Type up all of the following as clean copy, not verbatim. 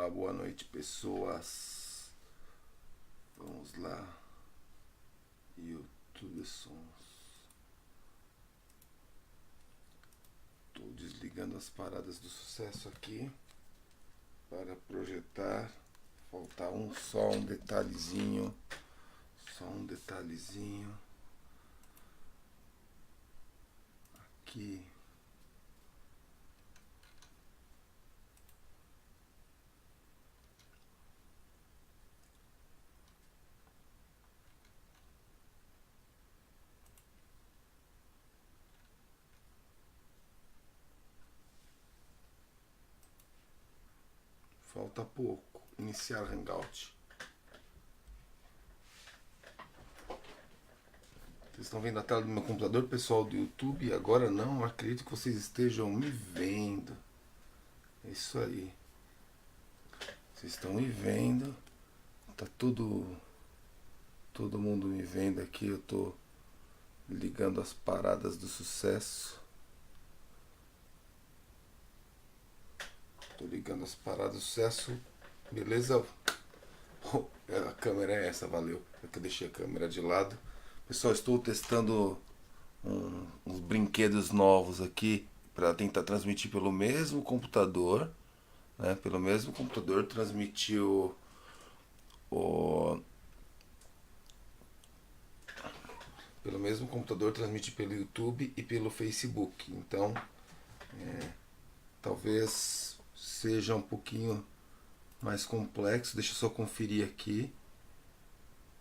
Olá, boa noite, pessoas. Vamos lá. YouTube Sons. Estou desligando as paradas do sucesso aqui para projetar. Falta só um detalhezinho. Só um detalhezinho. Aqui. Falta pouco. Iniciar Hangout. Vocês estão vendo a tela do meu computador, pessoal do YouTube? Agora não acredito que vocês estejam me vendo. É isso aí. Vocês estão me vendo. Tá todo mundo me vendo aqui. Eu tô ligando as paradas do sucesso. Tô ligando as paradas do sucesso. Beleza? A câmera é essa, valeu. É que eu deixei a câmera de lado. Pessoal, estou testando uns brinquedos novos aqui para tentar transmitir pelo mesmo computador, né? Pelo mesmo computador transmitir o pelo mesmo computador transmitir pelo YouTube e pelo Facebook. Então, talvez seja um pouquinho mais complexo. Deixa eu só conferir aqui.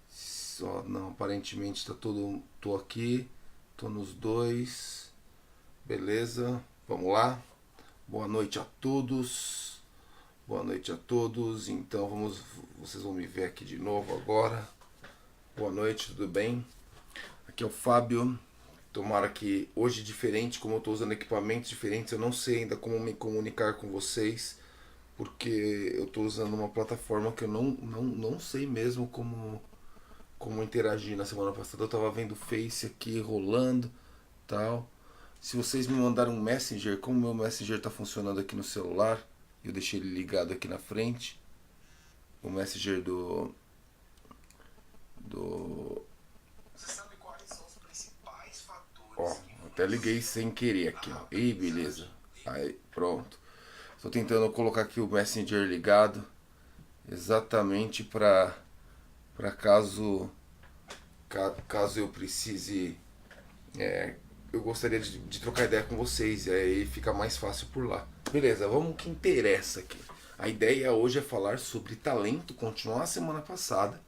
Só não, aparentemente está todo. Tô aqui, tô nos dois. Beleza? Vamos lá. Boa noite a todos. Boa noite a todos. Então vocês vão me ver aqui de novo agora. Boa noite, tudo bem? Aqui é o Fábio. Tomara que hoje diferente, como eu estou usando equipamentos diferentes, eu não sei ainda como me comunicar com vocês, porque eu estou usando uma plataforma que eu não sei mesmo como interagir. Na semana passada eu estava vendo o Face aqui rolando, tal. Se vocês me mandarem um Messenger, como o meu Messenger está funcionando aqui no celular, eu deixei ele ligado aqui na frente, o Messenger do Você sabe quais são os principais fatores? Ó, até liguei sem querer aqui, ó. Ih, beleza. Aí, pronto. Estou tentando colocar aqui o Messenger ligado, exatamente para caso eu precise, eu gostaria de trocar ideia com vocês, e aí fica mais fácil por lá. Beleza, vamos ao que interessa aqui. A ideia hoje é falar sobre talento, continuar a semana passada.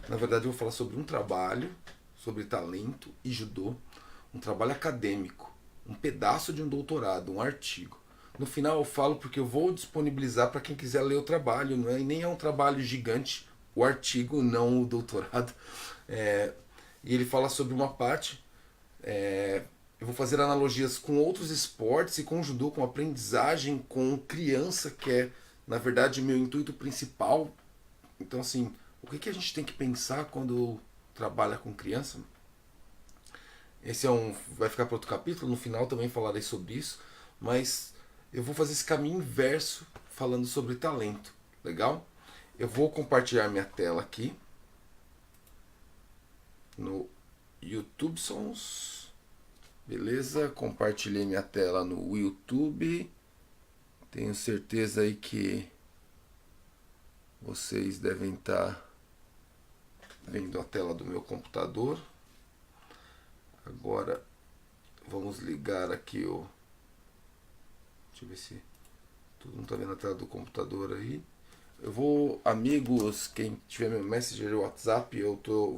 Na verdade eu vou falar sobre um trabalho, sobre talento e judô, um trabalho acadêmico, um pedaço de um doutorado, um artigo. No final eu falo porque eu vou disponibilizar para quem quiser ler o trabalho, não é? E nem é um trabalho gigante, o artigo, não o doutorado. E ele fala sobre uma parte. Eu vou fazer analogias com outros esportes e com judô, com aprendizagem, com criança, que é, na verdade, meu intuito principal. Então, assim, o que a gente tem que pensar quando trabalha com criança? Esse vai ficar para outro capítulo, no final também falarei sobre isso, mas eu vou fazer esse caminho inverso falando sobre talento, legal? Eu vou compartilhar minha tela aqui no YouTube Sons, beleza? Compartilhei minha tela no YouTube, tenho certeza aí que vocês devem estar vendo a tela do meu computador. Agora vamos ligar aqui o. Deixa eu ver se todo mundo está vendo a tela do computador aí. Eu vou, amigos, quem tiver meu Messenger e WhatsApp,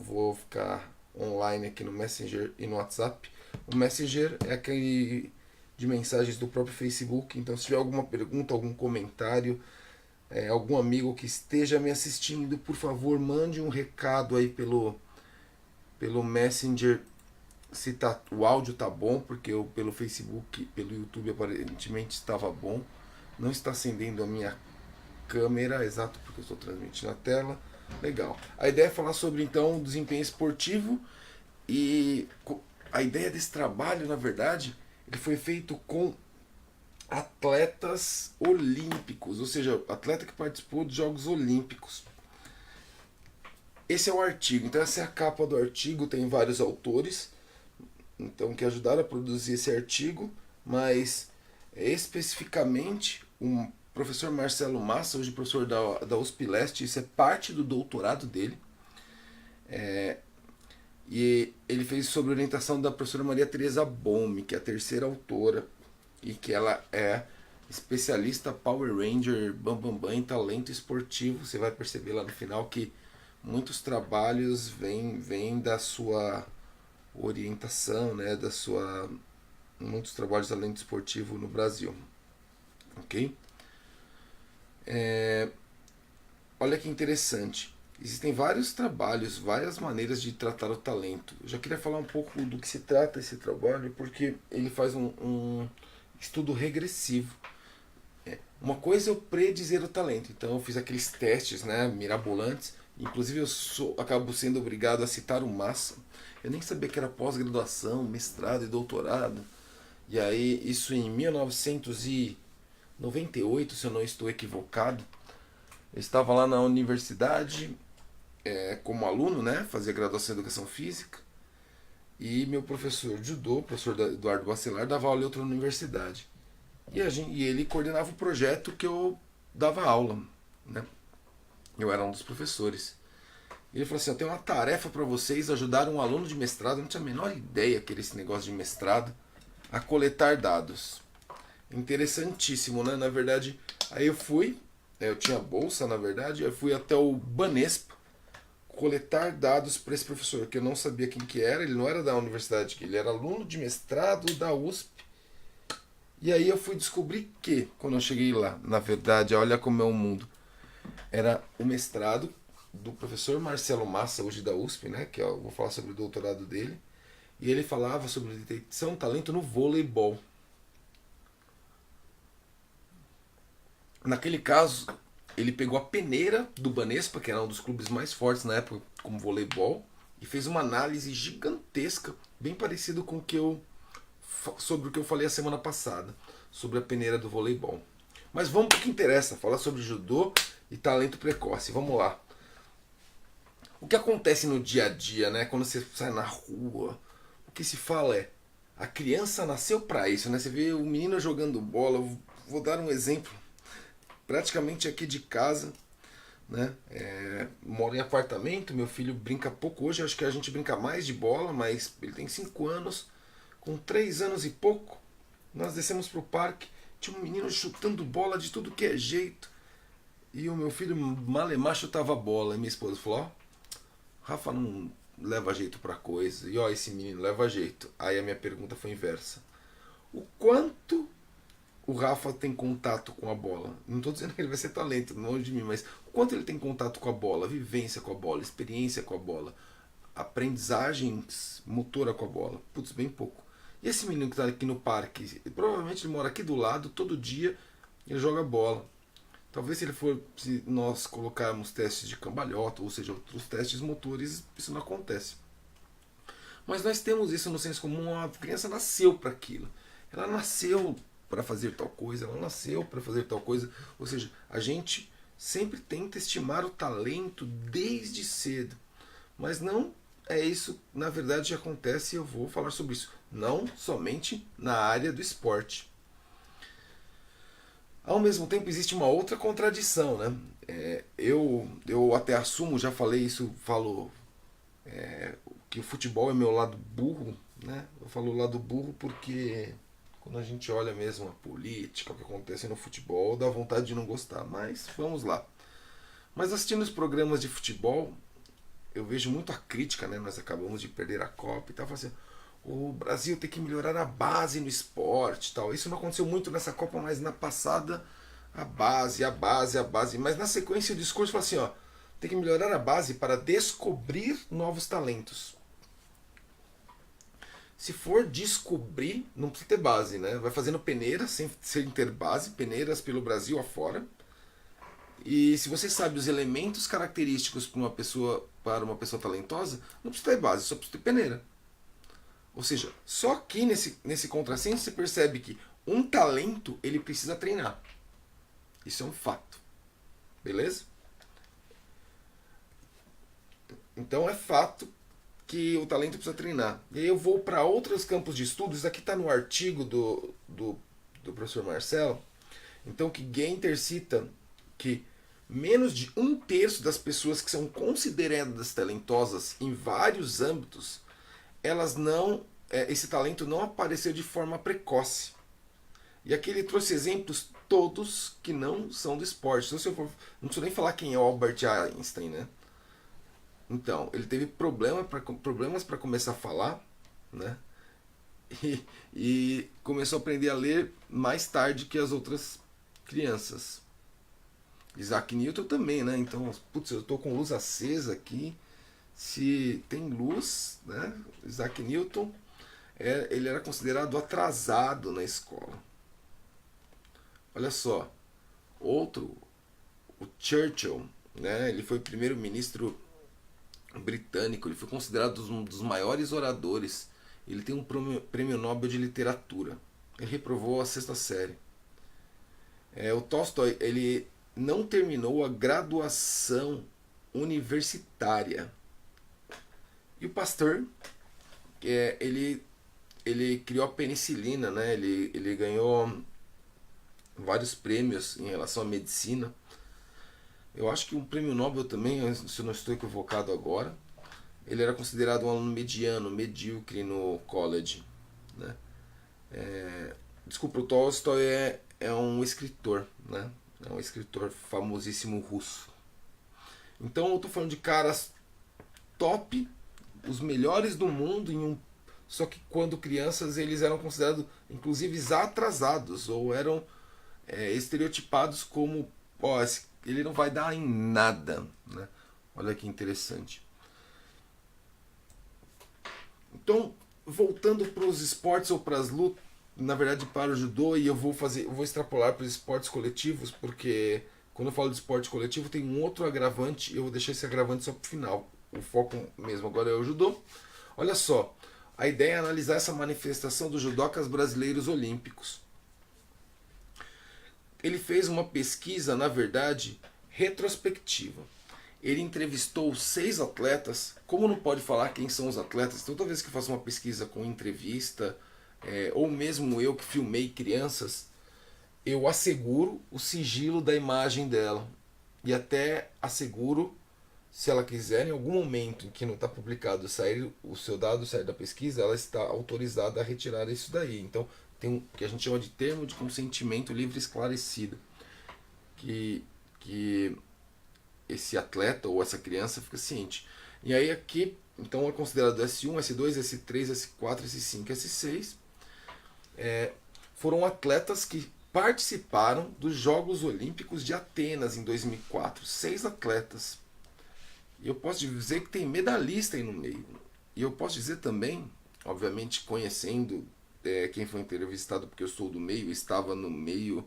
vou ficar online aqui no Messenger e no WhatsApp. O Messenger é aquele de mensagens do próprio Facebook, então se tiver alguma pergunta, algum comentário, algum amigo que esteja me assistindo, por favor, mande um recado aí pelo Messenger, se o áudio tá bom, porque pelo Facebook, pelo YouTube aparentemente estava bom. Não está acendendo a minha câmera, exato, porque eu estou transmitindo a tela. Legal. A ideia é falar sobre então desempenho esportivo, e a ideia desse trabalho, na verdade, ele foi feito com atletas olímpicos, ou seja, atleta que participou de Jogos Olímpicos. Esse é o artigo, então essa é a capa do artigo, tem vários autores então que ajudaram a produzir esse artigo, mas especificamente o professor Marcelo Massa, hoje professor da USP Leste, isso é parte do doutorado dele, e ele fez sobre orientação da professora Maria Teresa Bomme, que é a terceira autora, e que ela é especialista Power Ranger Bam Bam Bam em talento esportivo. Você vai perceber lá no final que muitos trabalhos vêm da sua orientação, né, da sua muitos trabalhos de talento esportivo no Brasil, ok? Olha que interessante. Existem vários trabalhos, várias maneiras de tratar o talento. Eu já queria falar um pouco do que se trata esse trabalho, porque ele faz um estudo regressivo. Uma coisa é eu predizer o talento. Então eu fiz aqueles testes, né, mirabolantes. Inclusive acabo sendo obrigado a citar o Massa. Eu nem sabia que era pós-graduação, mestrado e doutorado. E aí, isso em 1998, se eu não estou equivocado. Eu estava lá na universidade como aluno, né? Fazia graduação em Educação Física. E meu professor de judô, o professor Eduardo Bacelar, dava aula em outra universidade. E ele coordenava o projeto que eu dava aula, né? Eu era um dos professores. E ele falou assim, eu tenho uma tarefa para vocês, ajudar um aluno de mestrado, eu não tinha a menor ideia que era esse negócio de mestrado, a coletar dados. Interessantíssimo, né? Na verdade, aí eu tinha bolsa, na verdade, eu fui até o Banespa coletar dados para esse professor, que eu não sabia quem que era, ele não era da universidade, ele era aluno de mestrado da USP. E aí eu fui descobrir que, quando eu cheguei lá, na verdade, olha como é o mundo, era o mestrado do professor Marcelo Massa, hoje da USP, né, que eu vou falar sobre o doutorado dele, e ele falava sobre detecção de talento no voleibol. Naquele caso, ele pegou a peneira do Banespa, que era um dos clubes mais fortes na época como voleibol, e fez uma análise gigantesca, bem parecido com sobre o que eu falei a semana passada, sobre a peneira do voleibol. Mas vamos para o que interessa, falar sobre judô e talento precoce. Vamos lá. O que acontece no dia a dia, né? Quando você sai na rua, o que se fala é a criança nasceu para isso, né? Você vê o menino jogando bola. Vou dar um exemplo praticamente aqui de casa, né? Moro em apartamento, meu filho brinca pouco hoje, acho que a gente brinca mais de bola, mas ele tem 5 anos, com 3 anos e pouco, nós descemos pro parque, tinha um menino chutando bola de tudo que é jeito, e o meu filho malemar chutava a bola, e minha esposa falou, ó, Rafa não leva jeito pra coisa, e ó, esse menino leva jeito. Aí a minha pergunta foi inversa. O quanto o Rafa tem contato com a bola? Não estou dizendo que ele vai ser talento, longe de mim, mas o quanto ele tem contato com a bola, vivência com a bola, experiência com a bola, aprendizagens motora com a bola? Putz, bem pouco. E esse menino que está aqui no parque, provavelmente ele mora aqui do lado, todo dia ele joga bola. Talvez se nós colocarmos testes de cambalhota, ou seja, outros testes motores, isso não acontece. Mas nós temos isso no senso comum, a criança nasceu para aquilo. Ela nasceu para fazer tal coisa, ela nasceu para fazer tal coisa. Ou seja, a gente sempre tenta estimar o talento desde cedo. Mas não é isso, na verdade, que acontece, e eu vou falar sobre isso. Não somente na área do esporte. Ao mesmo tempo, existe uma outra contradição, né? Eu até assumo, já falei isso, falo que o futebol é meu lado burro, né? Eu falo lado burro porque quando a gente olha mesmo a política, o que acontece no futebol, dá vontade de não gostar, mas vamos lá. Mas assistindo os programas de futebol, eu vejo muito a crítica, né? Nós acabamos de perder a Copa e tal, assim, o Brasil tem que melhorar a base no esporte, tal. Isso não aconteceu muito nessa Copa, mas na passada a base, a base, a base. Mas na sequência o discurso fala assim, ó, tem que melhorar a base para descobrir novos talentos. Se for descobrir, não precisa ter base, né? Vai fazendo peneiras sem ter base, peneiras pelo Brasil afora. E se você sabe os elementos característicos para uma pessoa talentosa, não precisa ter base, só precisa ter peneira. Ou seja, só aqui nesse contrassenso você percebe que um talento ele precisa treinar. Isso é um fato. Beleza? Então é fato que o talento precisa treinar. E aí eu vou para outros campos de estudo. Isso aqui está no artigo do professor Marcelo. Então que Ginter cita que menos de um terço das pessoas que são consideradas talentosas em vários âmbitos, elas não, esse talento não apareceu de forma precoce. E aqui ele trouxe exemplos todos que não são do esporte. Então, se eu for, não preciso nem falar quem é o Albert Einstein, né? Então, ele teve problemas para começar a falar, né? E começou a aprender a ler mais tarde que as outras crianças. Isaac Newton também, né? Então, putz, eu estou com luz acesa aqui. Se tem luz, né? Isaac Newton, ele era considerado atrasado na escola. Olha só, outro, o Churchill, né? Ele foi primeiro-ministro britânico, ele foi considerado um dos maiores oradores. Ele tem um prêmio Nobel de literatura. Ele reprovou a sexta série. O Tolstói, ele não terminou a graduação universitária. E o Pasteur, ele criou a penicilina, né? Ele ganhou vários prêmios em relação à medicina. Eu acho que um prêmio Nobel também, se eu não estou equivocado agora. Ele era considerado um aluno mediano, medíocre no college, né? Desculpa, o Tolstói é um escritor, né? É um escritor famosíssimo russo. Então eu estou falando de caras top, os melhores do mundo só que quando crianças eles eram considerados inclusive atrasados ou eram estereotipados como ele não vai dar em nada, né? Olha que interessante. Então, voltando para os esportes ou para as lutas, na verdade para o judô, e eu vou extrapolar para os esportes coletivos, porque quando eu falo de esporte coletivo tem um outro agravante, e eu vou deixar esse agravante só para o final. O foco mesmo agora é o judô. Olha só, a ideia é analisar essa manifestação dos judocas brasileiros olímpicos. Ele fez uma pesquisa, na verdade, retrospectiva. Ele entrevistou 6 atletas. Como não pode falar quem são os atletas, toda vez que eu faço uma pesquisa com entrevista, ou mesmo eu que filmei crianças, eu asseguro o sigilo da imagem dela. E até asseguro, se ela quiser, em algum momento em que não está publicado, sair o seu dado, sair da pesquisa, ela está autorizada a retirar isso daí. Então, tem um que a gente chama de termo de consentimento livre esclarecido. Que esse atleta ou essa criança fica ciente. E aí aqui, então é considerado S1, S2, S3, S4, S5, S6. Foram atletas que participaram dos Jogos Olímpicos de Atenas em 2004. 6 atletas. E eu posso dizer que tem medalhista aí no meio. E eu posso dizer também, obviamente conhecendo quem foi entrevistado, porque eu sou do meio, estava no meio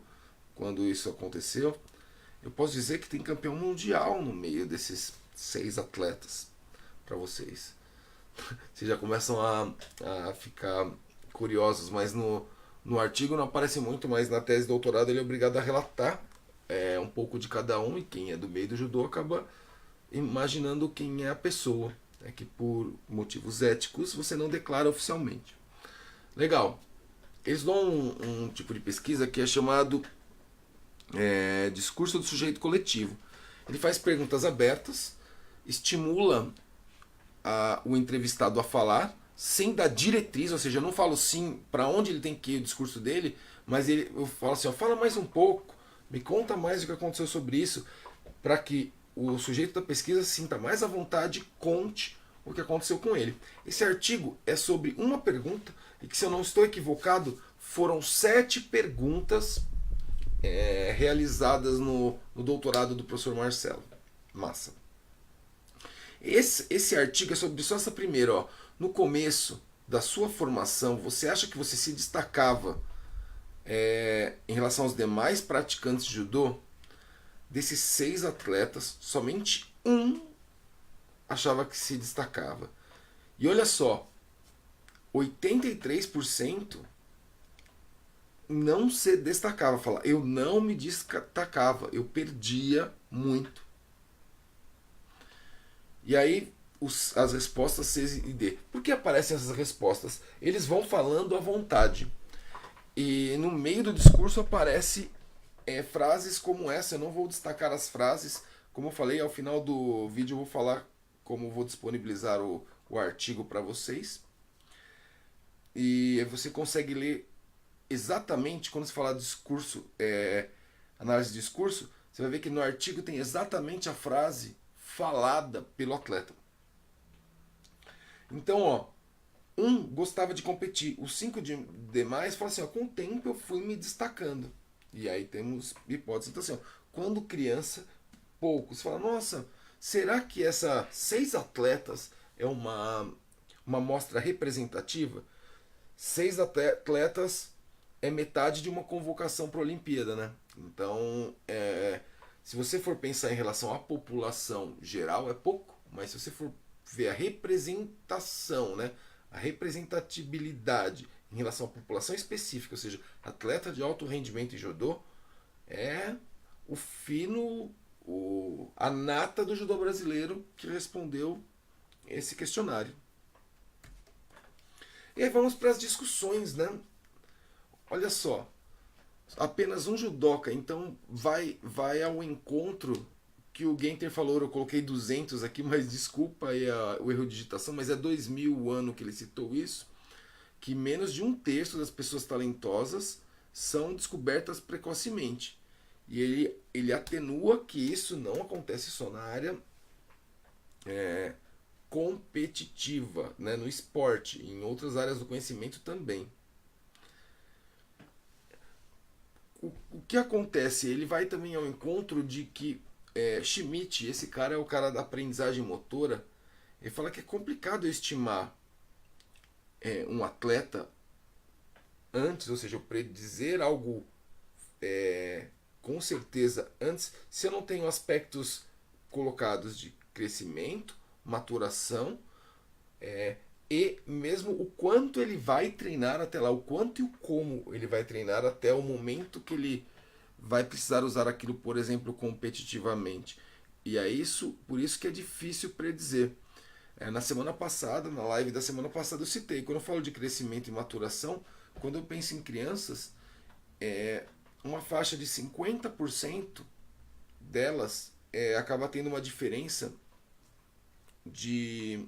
quando isso aconteceu, eu posso dizer que tem campeão mundial no meio desses 6 atletas para vocês. Vocês já começam a ficar curiosos, mas no artigo não aparece muito, mas na tese de doutorado ele é obrigado a relatar um pouco de cada um, e quem é do meio do judô acaba imaginando quem é a pessoa. É que por motivos éticos você não declara oficialmente. Legal. Eles dão um tipo de pesquisa que é chamado discurso do sujeito coletivo. Ele faz perguntas abertas, estimula o entrevistado a falar, sem dar diretriz, ou seja, eu não falo sim para onde ele tem que ir o discurso dele, mas eu falo assim, fala mais um pouco, me conta mais o que aconteceu sobre isso, para que o sujeito da pesquisa se sinta mais à vontade, conte o que aconteceu com ele. Esse artigo é sobre uma pergunta, e que, se eu não estou equivocado, foram 7 perguntas realizadas no doutorado do professor Marcelo. Massa. Esse artigo é sobre só essa primeira. Ó. No começo da sua formação, você acha que você se destacava em relação aos demais praticantes de judô? Desses 6 atletas, somente um achava que se destacava. E olha só, 83% não se destacava. Fala, eu não me destacava, eu perdia muito. E aí as respostas C e D. Por que aparecem essas respostas? Eles vão falando à vontade. E no meio do discurso aparece frases como essa. Eu não vou destacar as frases. Como eu falei, ao final do vídeo eu vou falar como vou disponibilizar o artigo para vocês. E você consegue ler exatamente quando se falar de discurso, análise de discurso, você vai ver que no artigo tem exatamente a frase falada pelo atleta. Então, ó, um gostava de competir, os 5 demais falam assim, ó, com o tempo eu fui me destacando. E aí temos hipóteses. Então, assim, ó, quando criança, pouco. Você fala, nossa, será que essas 6 atletas é uma amostra representativa? 6 atletas é metade de uma convocação para a Olimpíada, né? Então, se você for pensar em relação à população geral, é pouco, mas se você for ver a representação, né? A representatividade em relação à população específica, ou seja, atleta de alto rendimento em judô, é o fino, a nata do judô brasileiro que respondeu esse questionário. E aí vamos para as discussões, né? Olha só, apenas um judoca, então vai ao encontro que o Genter falou. Eu coloquei 200 aqui, mas desculpa aí o erro de digitação, mas é 2000 o ano que ele citou isso, que menos de um terço das pessoas talentosas são descobertas precocemente. E ele atenua que isso não acontece só na área competitiva, né, no esporte, em outras áreas do conhecimento também. O que acontece? Ele vai também ao encontro de que Schmidt, esse cara é o cara da aprendizagem motora, ele fala que é complicado estimar um atleta antes, ou seja, eu predizer algo com certeza antes, se eu não tenho aspectos colocados de crescimento, maturação e mesmo o quanto ele vai treinar até lá, o quanto e o como ele vai treinar até o momento que ele vai precisar usar aquilo, por exemplo, competitivamente. E é isso, por isso que é difícil predizer. Na semana passada, na live da semana passada, eu citei, quando eu falo de crescimento e maturação, quando eu penso em crianças, uma faixa de 50% delas acaba tendo uma diferença de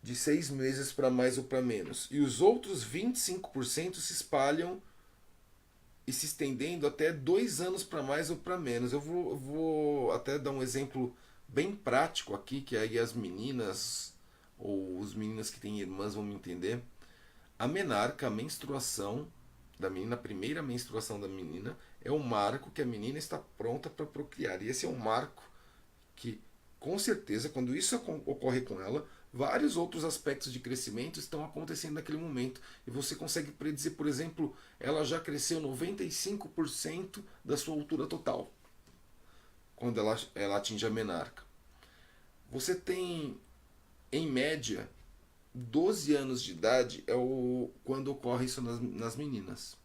6 meses para mais ou para menos. E os outros 25% se espalham e se estendendo até 2 anos para mais ou para menos. Eu vou até dar um exemplo bem prático aqui, que aí as meninas ou os meninos que têm irmãs vão me entender. A menarca, a menstruação da menina, a primeira menstruação da menina, é um marco que a menina está pronta para procriar. E esse é um marco que, com certeza, quando isso ocorre com ela, vários outros aspectos de crescimento estão acontecendo naquele momento. E você consegue predizer, por exemplo, ela já cresceu 95% da sua altura total quando ela atinge a menarca. Você tem, em média, 12 anos de idade quando ocorre isso nas meninas.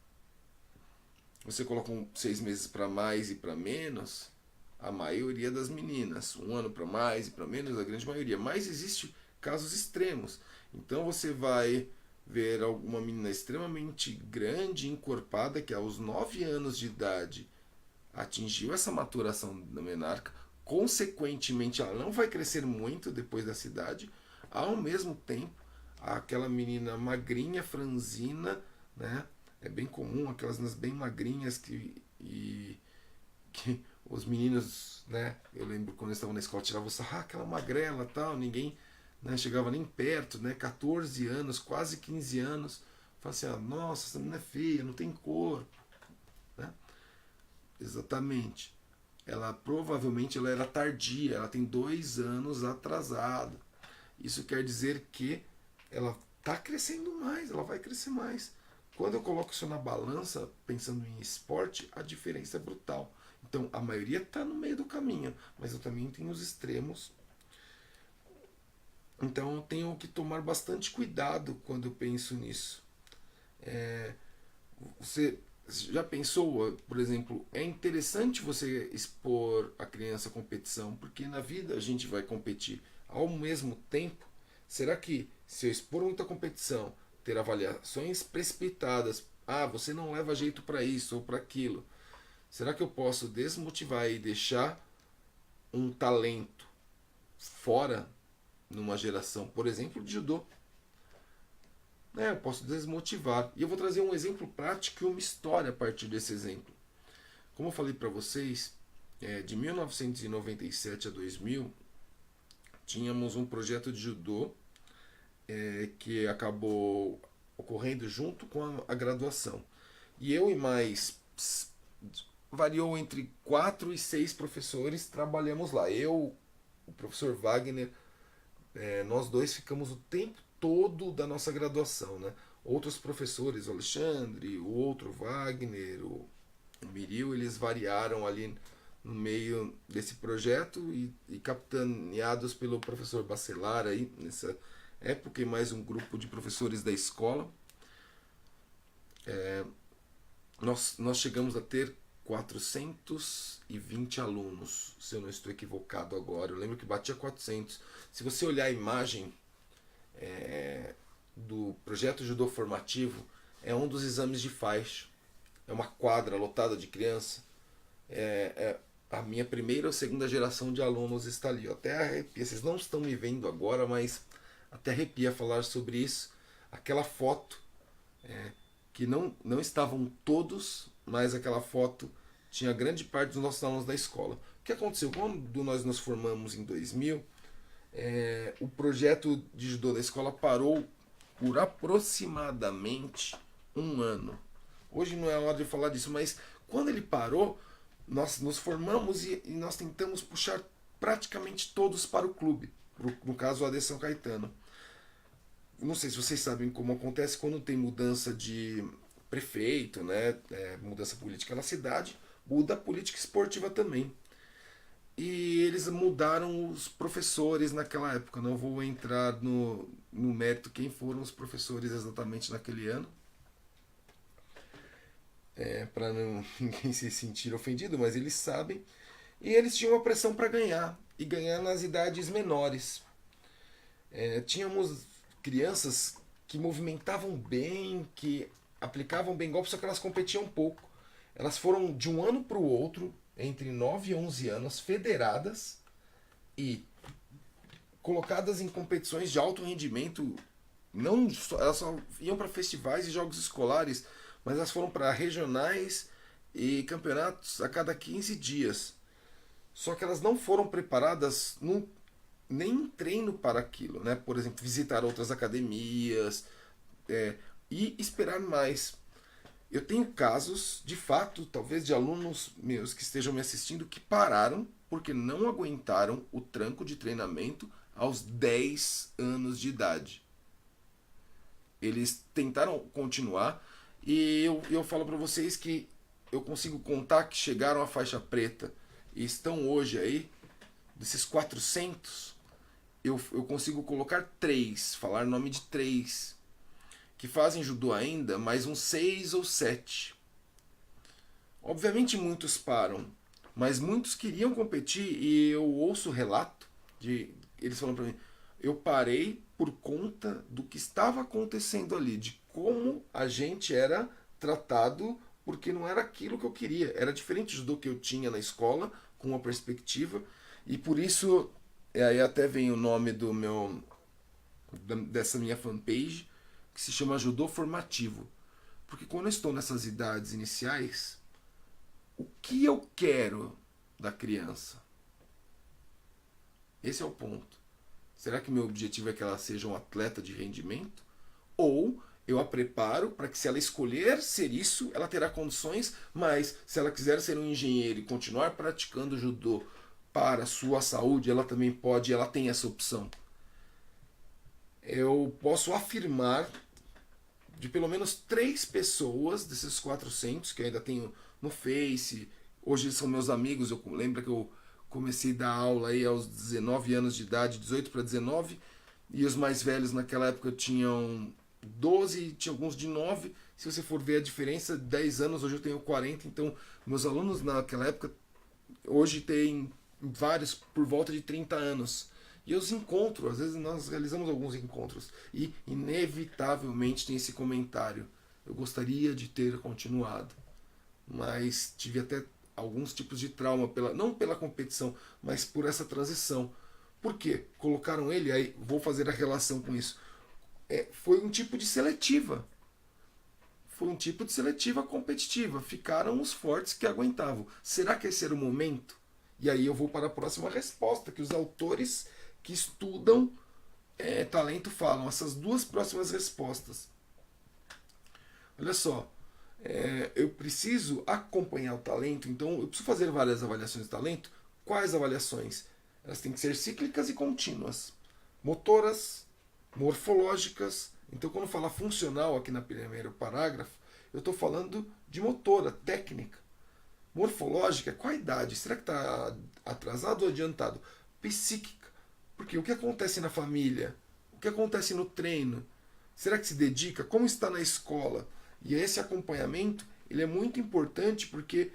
Você coloca 6 meses para mais e para menos, a maioria das meninas. 1 ano para mais e para menos, a grande maioria. Mas existe casos extremos. Então você vai ver alguma menina extremamente grande, encorpada, que aos 9 anos de idade atingiu essa maturação da menarca. Consequentemente, ela não vai crescer muito depois dessa idade. Ao mesmo tempo, aquela menina magrinha, franzina, né? É bem comum aquelas meninas bem magrinhas que os meninos, né? Eu lembro quando eles estavam na escola, tiravam aquela magrela tal, ninguém, né, chegava nem perto, né? 14 anos, quase 15 anos. Fala assim, nossa, essa menina é feia, não tem corpo, né? Exatamente. Ela provavelmente ela era tardia, ela tem 2 anos atrasada. Isso quer dizer que ela está crescendo mais, ela vai crescer mais. Quando eu coloco isso na balança, pensando em esporte, a diferença é brutal. Então a maioria está no meio do caminho, mas eu também tenho os extremos. Então eu tenho que tomar bastante cuidado quando eu penso nisso. Você já pensou, por exemplo, é interessante você expor a criança à competição, porque na vida a gente vai competir ao mesmo tempo. Será que se eu expor muita competição, ter avaliações precipitadas, você não leva jeito para isso ou para aquilo, será que eu posso desmotivar e deixar um talento fora numa geração, por exemplo, de judô? Eu posso desmotivar. E eu vou trazer um exemplo prático e uma história a partir desse exemplo. Como eu falei para vocês, de 1997 a 2000, tínhamos um projeto de judô que acabou ocorrendo junto com a graduação. E eu e mais variou entre 4 e 6 professores trabalhamos lá. Eu, o professor Wagner, nós dois ficamos o tempo todo da nossa graduação, né? Outros professores, o Alexandre, o outro Wagner, o Miril, eles variaram ali no meio desse projeto e capitaneados pelo professor Bacelar aí nessa época e mais um grupo de professores da escola. Nós chegamos a ter 420 alunos, se eu não estou equivocado agora. Eu lembro que batia 400. Se você olhar a imagem do projeto judô formativo, é um dos exames de faixa. É uma quadra lotada de criança. A minha primeira ou segunda geração de alunos está ali. Eu até arrepia. Vocês não estão me vendo agora, mas até arrepia falar sobre isso. Aquela foto que não estavam todos, mas aquela foto tinha grande parte dos nossos alunos da escola. O que aconteceu? Quando nós nos formamos em 2000, o projeto de judô da escola parou por aproximadamente um ano. Hoje não é a hora de falar disso, mas quando ele parou, nós nos formamos e nós tentamos puxar praticamente todos para o clube. No caso, o AD São Caetano. Não sei se vocês sabem como acontece quando tem mudança de prefeito, né? Mudança política na cidade, muda a política esportiva também. E eles mudaram os professores naquela época. Não vou entrar no mérito quem foram os professores exatamente naquele ano, para ninguém se sentir ofendido, mas eles sabem. E eles tinham uma pressão para ganhar, e ganhar nas idades menores. Tínhamos crianças que movimentavam bem, que aplicavam bem golpes, só que elas competiam pouco. Elas foram de um ano para o outro, entre 9 e 11 anos, federadas e colocadas em competições de alto rendimento. Não só, elas só iam para festivais e jogos escolares, mas elas foram para regionais e campeonatos a cada 15 dias. Só que elas não foram preparadas nem em treino para aquilo, né? Por exemplo, visitar outras academias e esperar mais. Eu tenho casos, de fato, talvez de alunos meus que estejam me assistindo que pararam porque não aguentaram o tranco de treinamento aos 10 anos de idade. Eles tentaram continuar e eu falo para vocês que eu consigo contar que chegaram à faixa preta e estão hoje aí, desses 400, eu consigo colocar 3, falar nome de 3 que fazem judô ainda, mais uns 6 ou 7. Obviamente muitos param, mas muitos queriam competir e eu ouço o relato de eles falando para mim, eu parei por conta do que estava acontecendo ali, de como a gente era tratado, porque não era aquilo que eu queria, era diferente do que eu tinha na escola, com uma perspectiva, e por isso aí até vem o nome dessa minha fanpage, que se chama judô formativo. Porque quando eu estou nessas idades iniciais, o que eu quero da criança? Esse é o ponto. Será que meu objetivo é que ela seja um atleta de rendimento? Ou eu a preparo para que, se ela escolher ser isso, ela terá condições, mas se ela quiser ser um engenheiro e continuar praticando judô para a sua saúde, ela também pode, ela tem essa opção. Eu posso afirmar de pelo menos 3 pessoas desses 400 que eu ainda tenho no Face. Hoje são meus amigos. Eu lembro que eu comecei a dar aula aí aos 19 anos de idade, 18 para 19, e os mais velhos naquela época tinham 12, tinha alguns de 9. Se você for ver a diferença, 10 anos, hoje eu tenho 40, então meus alunos naquela época, hoje tem vários por volta de 30 anos. E eu os encontro, às vezes nós realizamos alguns encontros, e inevitavelmente tem esse comentário: eu gostaria de ter continuado, mas tive até alguns tipos de trauma, não pela competição, mas por essa transição. Por quê? Colocaram ele, aí vou fazer a relação com isso. Foi um tipo de seletiva. Foi um tipo de seletiva competitiva. Ficaram os fortes que aguentavam. Será que esse era o momento? E aí eu vou para a próxima resposta, que os autores que estudam talento falam. Essas duas próximas respostas. Olha só, eu preciso acompanhar o talento, então eu preciso fazer várias avaliações de talento. Quais avaliações? Elas têm que ser cíclicas e contínuas. Motoras, morfológicas. Então, quando fala funcional aqui no primeiro parágrafo, eu estou falando de motora, técnica. Morfológica, qual a idade? Será que está atrasado ou adiantado? Psíquica, porque o que acontece na família? O que acontece no treino? Será que se dedica? Como está na escola? E esse acompanhamento ele é muito importante porque,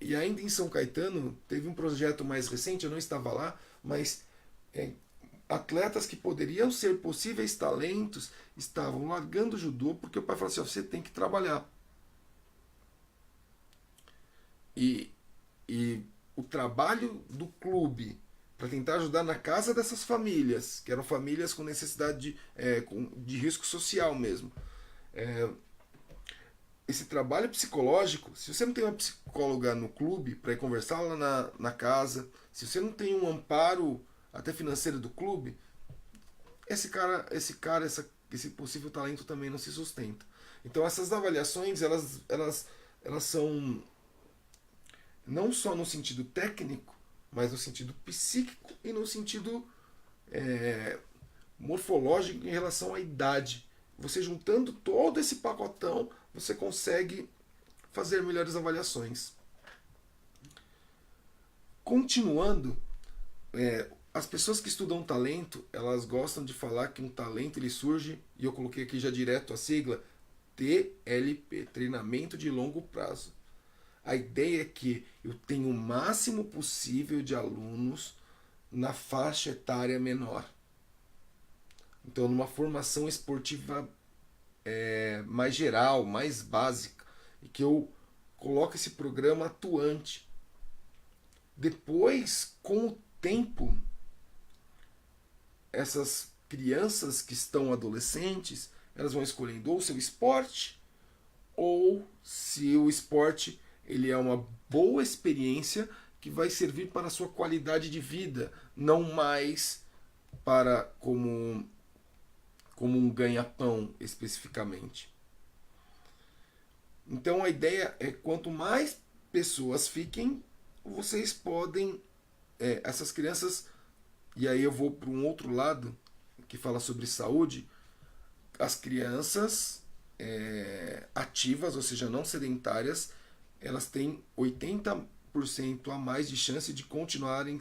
e ainda em São Caetano, teve um projeto mais recente, eu não estava lá, mas atletas que poderiam ser possíveis talentos estavam largando o judô porque o pai falou assim: você tem que trabalhar. E o trabalho do clube para tentar ajudar na casa dessas famílias, que eram famílias com necessidade de risco social mesmo. Esse trabalho psicológico, se você não tem uma psicóloga no clube para ir conversar lá na casa, se você não tem um amparo até financeiro do clube, esse possível talento também não se sustenta. Então essas avaliações, elas são não só no sentido técnico, mas no sentido psíquico e no sentido morfológico em relação à idade. Você juntando todo esse pacotão, você consegue fazer melhores avaliações. Continuando, as pessoas que estudam talento, elas gostam de falar que um talento ele surge, e eu coloquei aqui já direto a sigla, TLP, treinamento de longo prazo. A ideia é que eu tenho o máximo possível de alunos na faixa etária menor. Então, numa formação esportiva mais geral, mais básica, e que eu coloco esse programa atuante. Depois, com o tempo, essas crianças que estão adolescentes, elas vão escolhendo ou seu esporte, ou se o esporte ele é uma boa experiência que vai servir para a sua qualidade de vida, não mais para como um ganha-pão especificamente. Então a ideia é quanto mais pessoas fiquem, vocês podem, essas crianças, e aí eu vou para um outro lado que fala sobre saúde, as crianças ativas, ou seja, não sedentárias, elas têm 80% a mais de chance de continuarem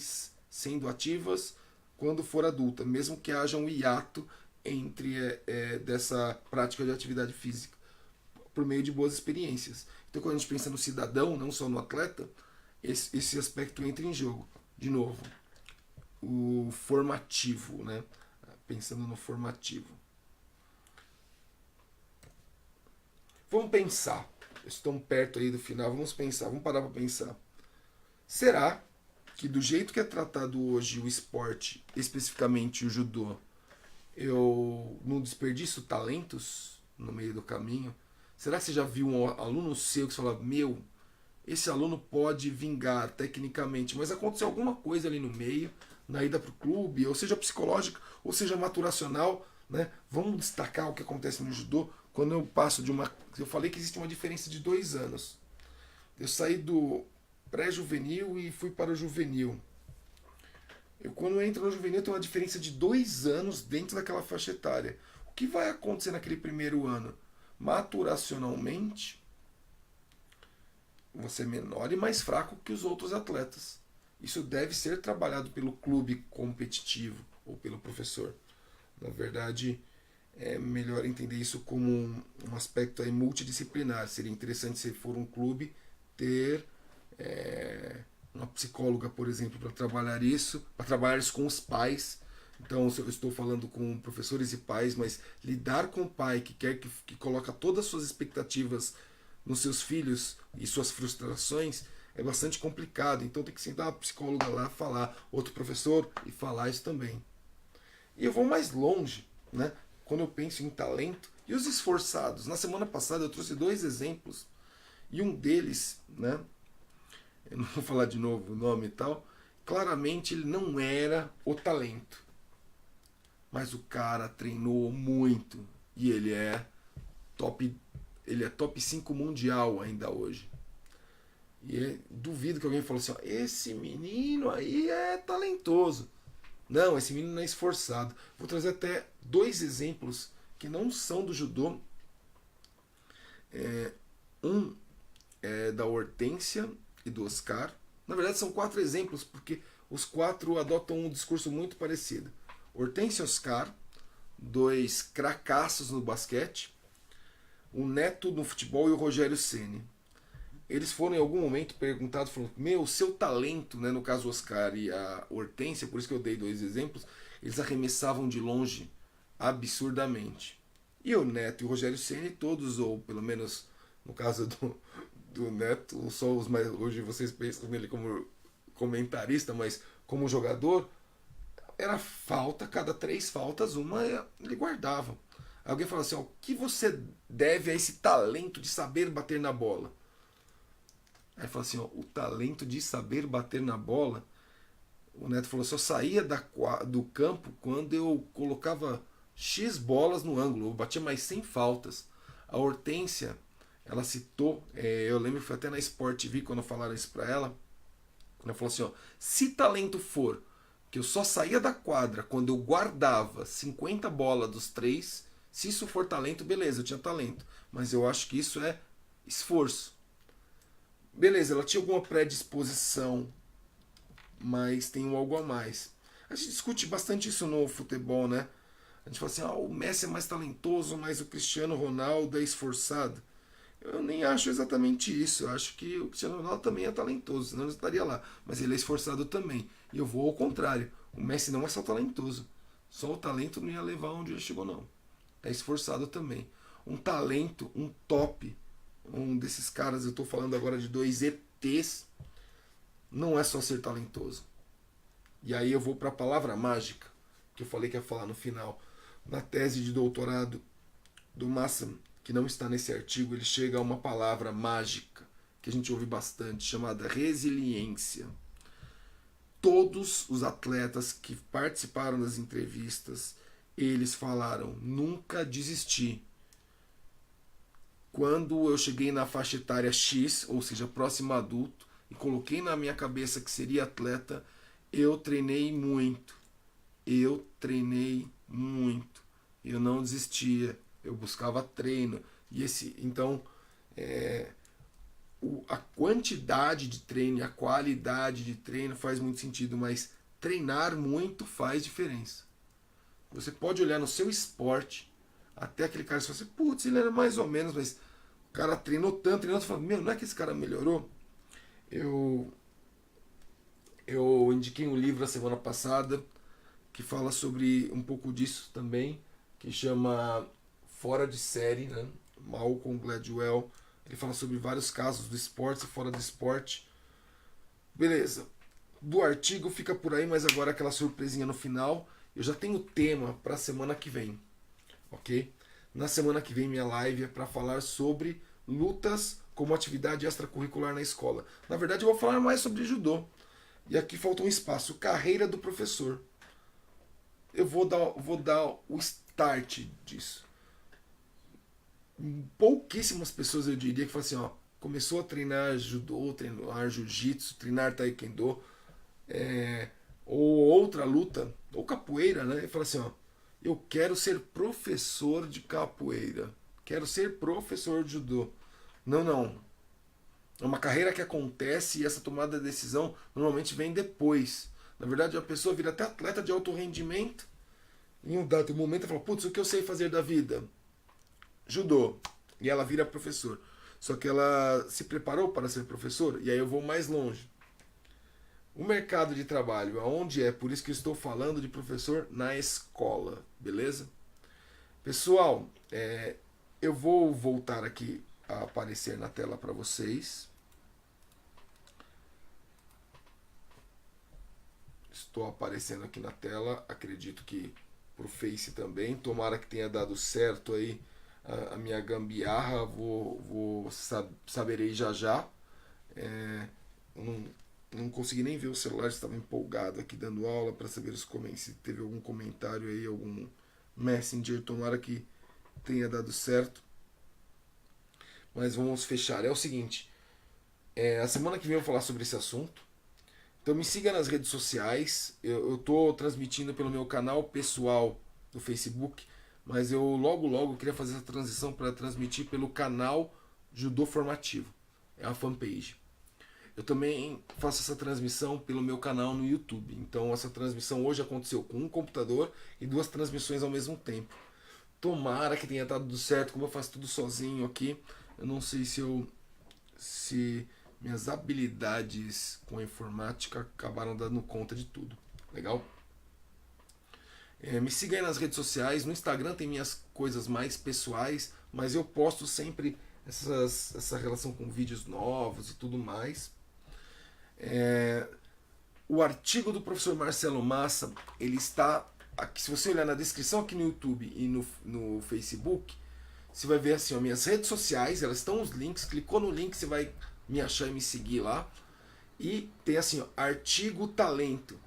sendo ativas quando for adulta, mesmo que haja um hiato entre dessa prática de atividade física, por meio de boas experiências. Então, quando a gente pensa no cidadão, não só no atleta, esse aspecto entra em jogo. De novo, o formativo, né? Pensando no formativo. Vamos pensar. Estamos perto aí do final. Vamos pensar. Vamos parar para pensar. Será que do jeito que é tratado hoje o esporte, especificamente o judô, eu não desperdiço talentos no meio do caminho? Será que você já viu um aluno seu que você fala: meu, esse aluno pode vingar tecnicamente, mas aconteceu alguma coisa ali no meio, na ida para o clube, ou seja psicológica, ou seja maturacional, né? Vamos destacar o que acontece no judô. Quando eu passo de uma... Eu falei que existe uma diferença de 2 anos. Eu saí do pré-juvenil e fui para o juvenil. Quando eu entro no juvenil, tem uma diferença de 2 anos dentro daquela faixa etária. O que vai acontecer naquele primeiro ano? Maturacionalmente, você é menor e mais fraco que os outros atletas. Isso deve ser trabalhado pelo clube competitivo ou pelo professor. Na verdade, é melhor entender isso como um aspecto aí multidisciplinar. Seria interessante, se for um clube, ter uma psicóloga, por exemplo, para trabalhar isso com os pais. Então, se eu estou falando com professores e pais, mas lidar com o pai que quer que coloca todas as suas expectativas nos seus filhos e suas frustrações é bastante complicado. Então, tem que sentar uma psicóloga lá, falar, outro professor e falar isso também. E eu vou mais longe, né? Quando eu penso em talento e os esforçados. Na semana passada eu trouxe dois exemplos e um deles, né? Eu não vou falar de novo o nome e tal. Claramente ele não era o talento, mas o cara treinou muito e top, ele é top 5 mundial ainda hoje. E duvido que alguém falou assim, ó, esse menino aí é talentoso. Não, esse menino não é esforçado. Vou trazer até dois exemplos que não são do judô. Um é da Hortência e do Oscar. Na verdade, são quatro exemplos, porque os quatro adotam um discurso muito parecido. Hortência e Oscar, dois cracaços no basquete, o Neto no futebol e o Rogério Ceni. Eles foram em algum momento perguntados, falaram, meu, seu talento, né, no caso o Oscar e a Hortência, por isso que eu dei dois exemplos, eles arremessavam de longe absurdamente. E o Neto e o Rogério Ceni, todos, ou pelo menos no caso do Neto, só os mais, hoje vocês pensam nele como comentarista, mas como jogador, era falta, cada três faltas, uma ele guardava. Alguém fala assim, ó, o que você deve a esse talento de saber bater na bola? Aí fala assim, ó, o talento de saber bater na bola. O Neto falou assim, eu saía do campo quando eu colocava X bolas no ângulo, eu batia mais 100 faltas. A Hortência, ela citou, eu lembro que foi até na Sport TV quando falaram isso pra ela. Ela falou assim, ó, se talento for que eu só saía da quadra quando eu guardava 50 bolas dos três, se isso for talento, beleza, eu tinha talento. Mas eu acho que isso é esforço. Beleza, ela tinha alguma predisposição, mas tem um algo a mais. A gente discute bastante isso no futebol, né? A gente fala assim, o Messi é mais talentoso, mas o Cristiano Ronaldo é esforçado. Eu nem acho exatamente isso. Eu acho que o Cristiano Ronaldo também é talentoso, senão ele estaria lá. Mas ele é esforçado também. E eu vou ao contrário. O Messi não é só talentoso. Só o talento não ia levar onde ele chegou, não. É esforçado também. Um talento, um top, um desses caras, eu estou falando agora de dois ETs, não é só ser talentoso. E aí eu vou para a palavra mágica, que eu falei que ia falar no final. Na tese de doutorado do Massam, que não está nesse artigo, ele chega a uma palavra mágica, que a gente ouve bastante, chamada resiliência. Todos os atletas que participaram das entrevistas, eles falaram, nunca desisti. Quando eu cheguei na faixa etária X, ou seja, próximo adulto, e coloquei na minha cabeça que seria atleta, eu treinei muito. Eu treinei muito. Eu não desistia. Eu buscava treino. Então, a quantidade de treino e a qualidade de treino faz muito sentido, mas treinar muito faz diferença. Você pode olhar no seu esporte, até aquele cara que você fala assim, putz, ele era mais ou menos, mas o cara treinou tanto, fala, meu, não é que esse cara melhorou? Eu, eu indiquei um livro a semana passada que fala sobre um pouco disso também, que chama Fora de Série, né? Malcolm Gladwell. Ele fala sobre vários casos do esporte e fora do esporte. Beleza. Do artigo fica por aí, mas agora aquela surpresinha no final. Eu já tenho o tema para a semana que vem, ok? Na semana que vem minha live é para falar sobre lutas como atividade extracurricular na escola. Na verdade eu vou falar mais sobre judô. E aqui falta um espaço, carreira do professor. Eu vou dar o start disso. Pouquíssimas pessoas eu diria que falam assim, ó, começou a treinar judô, treinar jiu-jitsu, treinar taekwondo, ou outra luta, ou capoeira, né? E fala assim, ó, eu quero ser professor de capoeira, quero ser professor de judô. Não, não. É uma carreira que acontece e essa tomada de decisão normalmente vem depois. Na verdade, a pessoa vira até atleta de alto rendimento em um dado momento ela fala, putz, o que eu sei fazer da vida? Judô. E ela vira professor. Só que ela se preparou para ser professor, e aí eu vou mais longe. O mercado de trabalho, aonde é? Por isso que eu estou falando de professor na escola, beleza? Pessoal, eu vou voltar aqui a aparecer na tela para vocês. Estou aparecendo aqui na tela, acredito que pro Face também. Tomara que tenha dado certo aí a minha gambiarra, saberei já já. É, não, não consegui nem ver o celular, estava empolgado aqui dando aula para saber se teve algum comentário aí, algum Messenger. Tomara que tenha dado certo. Mas vamos fechar. É o seguinte, a semana que vem eu vou falar sobre esse assunto. Então me siga nas redes sociais. Eu estou transmitindo pelo meu canal pessoal do Facebook, mas eu logo queria fazer essa transição para transmitir pelo canal Judô Formativo. É a fanpage. Eu também faço essa transmissão pelo meu canal no YouTube. Então essa transmissão hoje aconteceu com um computador e duas transmissões ao mesmo tempo. Tomara que tenha dado tudo certo, como eu faço tudo sozinho aqui. Eu não sei se minhas habilidades com a informática acabaram dando conta de tudo. Legal? Me siga aí nas redes sociais. No Instagram tem minhas coisas mais pessoais, mas eu posto sempre essa relação com vídeos novos e tudo mais. O artigo do professor Marcelo Massa, ele está aqui. Se você olhar na descrição aqui no YouTube e no Facebook, você vai ver assim, ó, minhas redes sociais, elas estão os links. Clicou no link, você vai me achar e me seguir lá. E tem assim, ó, artigo talento.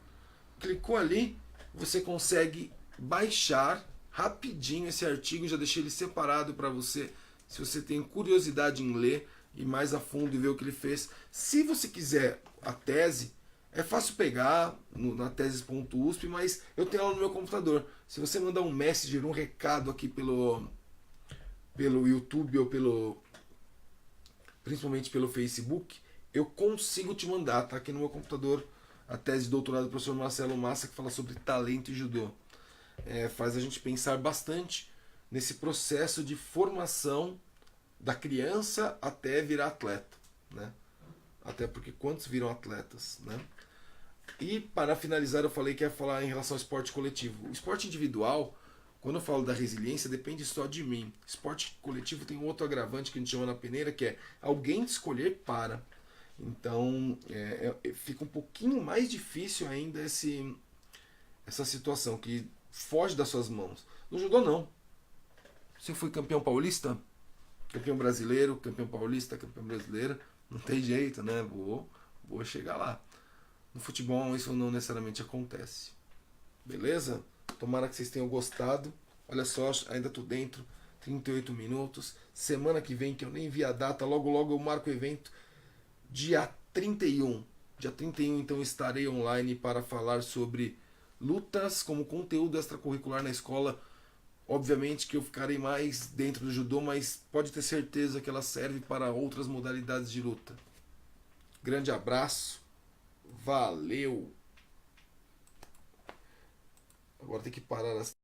Clicou ali, você consegue baixar rapidinho esse artigo. Já deixei ele separado para você, se você tem curiosidade em ler e mais a fundo e ver o que ele fez. Se você quiser a tese, é fácil pegar na teses.usp, mas eu tenho ela no meu computador. Se você mandar um messenger, um recado aqui pelo YouTube ou principalmente pelo Facebook, eu consigo te mandar. Tá aqui no meu computador a tese de doutorado do professor Marcelo Massa, que fala sobre talento e judô. Faz a gente pensar bastante nesse processo de formação da criança até virar atleta, né? Até porque quantos viram atletas, né? E para finalizar, eu falei que ia falar em relação ao esporte coletivo. O esporte individual, quando eu falo da resiliência, depende só de mim. Esporte coletivo tem um outro agravante que a gente chama na peneira, que é alguém escolher para. Então fica um pouquinho mais difícil ainda essa situação que foge das suas mãos. No judô não. Se eu fui campeão paulista, campeão brasileiro, campeão paulista, campeão brasileiro, não tem jeito, né? Vou chegar lá. No futebol isso não necessariamente acontece. Beleza? Tomara que vocês tenham gostado. Olha só, ainda tô dentro. 38 minutos. Semana que vem, que eu nem vi a data, logo eu marco o evento. Dia 31. Dia 31, então estarei online para falar sobre lutas como conteúdo extracurricular na escola. Obviamente que eu ficarei mais dentro do judô, mas pode ter certeza que ela serve para outras modalidades de luta. Grande abraço. Valeu! Agora tem que parar as